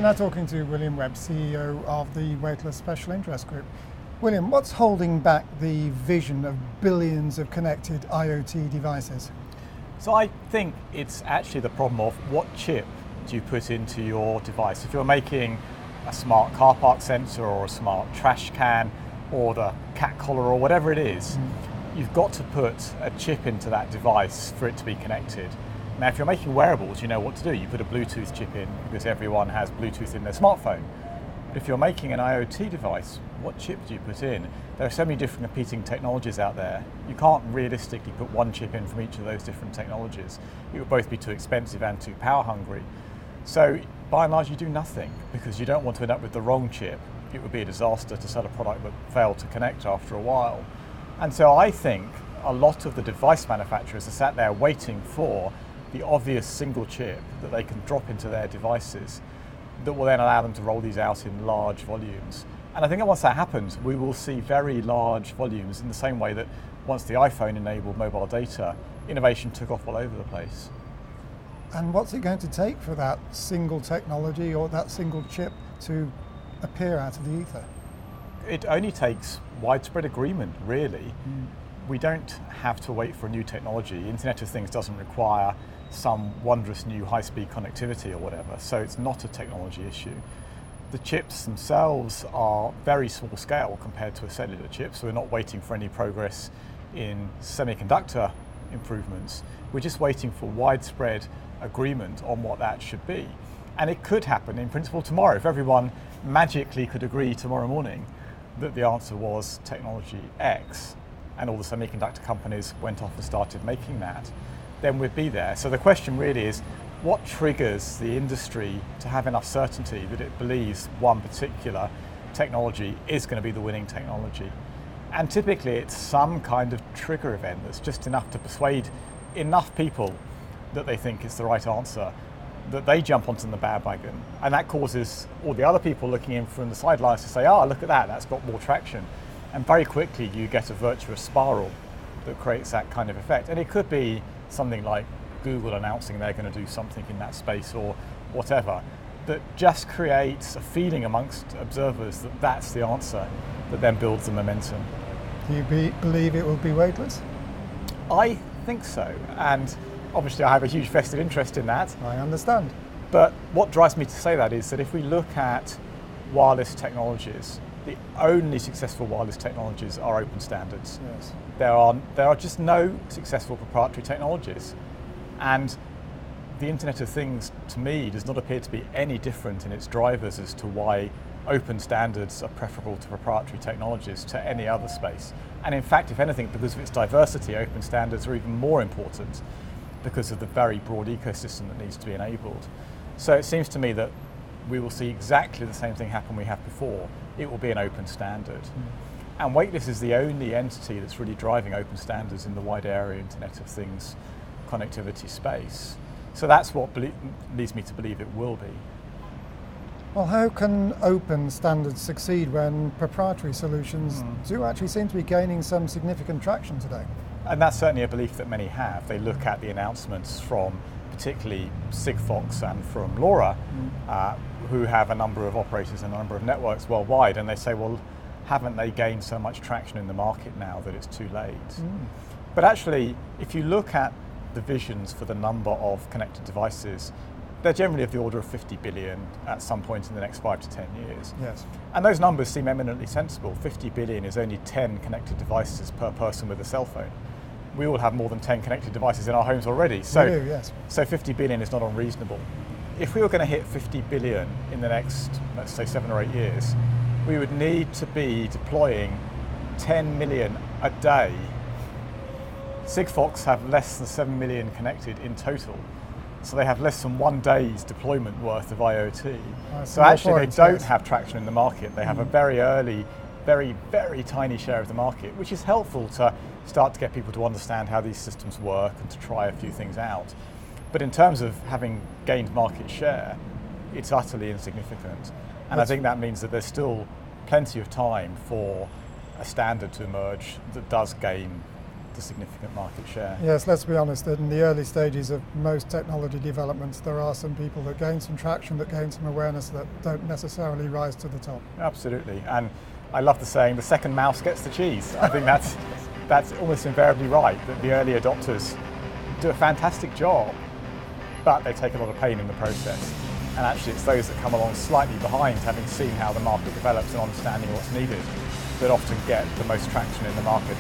now talking to William Webb, CEO of the Weightless Special Interest Group. William, what's holding back the vision of billions of connected IoT devices? So I think it's actually the problem of what chip do you put into your device. If you're making a smart car park sensor or a smart trash can or the cat collar or whatever it is, you've got to put a chip into that device for it to be connected. Now, if you're making wearables, you know what to do. You put a Bluetooth chip in because everyone has Bluetooth in their smartphone. But if you're making an IoT device, what chip do you put in? There are so many different competing technologies out there. You can't realistically put one chip in from each of those different technologies. It would both be too expensive and too power hungry. So by and large, you do nothing because you don't want to end up with the wrong chip. It would be a disaster to sell a product that failed to connect after a while. And so I think a lot of the device manufacturers are sat there waiting for the obvious single chip that they can drop into their devices that will then allow them to roll these out in large volumes. And I think that once that happens, we will see very large volumes in the same way that once the iPhone enabled mobile data, innovation took off all over the place. And what's it going to take for that single technology or that single chip to appear out of the ether? It only takes widespread agreement, really. We don't have to wait for a new technology. Internet of Things doesn't require some wondrous new high-speed connectivity or whatever, so it's not a technology issue. The chips themselves are very small scale compared to a cellular chip, so we're not waiting for any progress in semiconductor improvements. We're just waiting for widespread agreement on what that should be. And it could happen in principle tomorrow. If everyone magically could agree tomorrow morning that the answer was technology X, and all the semiconductor companies went off and started making that, then we'd be there. So the question really is, what triggers the industry to have enough certainty that it believes one particular technology is going to be the winning technology? And typically it's some kind of trigger event that's just enough to persuade enough people that they think it's the right answer, that they jump onto the bandwagon. And that causes all the other people looking in from the sidelines to say, oh, look at that, that's got more traction. And very quickly you get a virtuous spiral that creates that kind of effect. And it could be something like Google announcing they're going to do something in that space or whatever, that just creates a feeling amongst observers that that's the answer that then builds the momentum. Do you believe it will be weightless? I think so, and obviously I have a huge vested interest in that. I understand. But what drives me to say that is that if we look at wireless technologies, the only successful wireless technologies are open standards. Yes. There are just no successful proprietary technologies. And the Internet of Things, to me, does not appear to be any different in its drivers as to why open standards are preferable to proprietary technologies to any other space. And in fact, if anything, because of its diversity, open standards are even more important because of the very broad ecosystem that needs to be enabled. So it seems to me that we will see exactly the same thing happen we have before. It will be an open standard. And Weightless is the only entity that's really driving open standards in the wide area Internet of Things connectivity space. So that's what leads me to believe it will be. Well, how can open standards succeed when proprietary solutions do actually seem to be gaining some significant traction today? And that's certainly a belief that many have. They look at the announcements from particularly Sigfox and from LoRa, who have a number of operators and a number of networks worldwide, and they say, well, haven't they gained so much traction in the market now that it's too late? But actually, if you look at the visions for the number of connected devices, they're generally of the order of 50 billion at some point in the next 5 to 10 years. Yes. And those numbers seem eminently sensible. 50 billion is only 10 connected devices per person with a cell phone. We all have more than 10 connected devices in our homes already. So, we do, yes. So 50 billion is not unreasonable. If we were going to hit 50 billion in the next, let's say, 7 or 8 years, we would need to be deploying 10 million a day. Sigfox have less than 7 million connected in total. So they have less than 1 day's deployment worth of IoT. So actually they don't have traction in the market. They have a very early, very, very tiny share of the market, which is helpful to start to get people to understand how these systems work and to try a few things out. But in terms of having gained market share, it's utterly insignificant. And I think that means that there's still plenty of time for a standard to emerge that does gain to significant market share. Yes, let's be honest, in the early stages of most technology developments, there are some people that gain some traction, that gain some awareness, that don't necessarily rise to the top. Absolutely, and I love the saying, the second mouse gets the cheese. I think that's almost invariably right, that the early adopters do a fantastic job, but they take a lot of pain in the process. And actually it's those that come along slightly behind, having seen how the market develops and understanding what's needed, that often get the most traction in the market.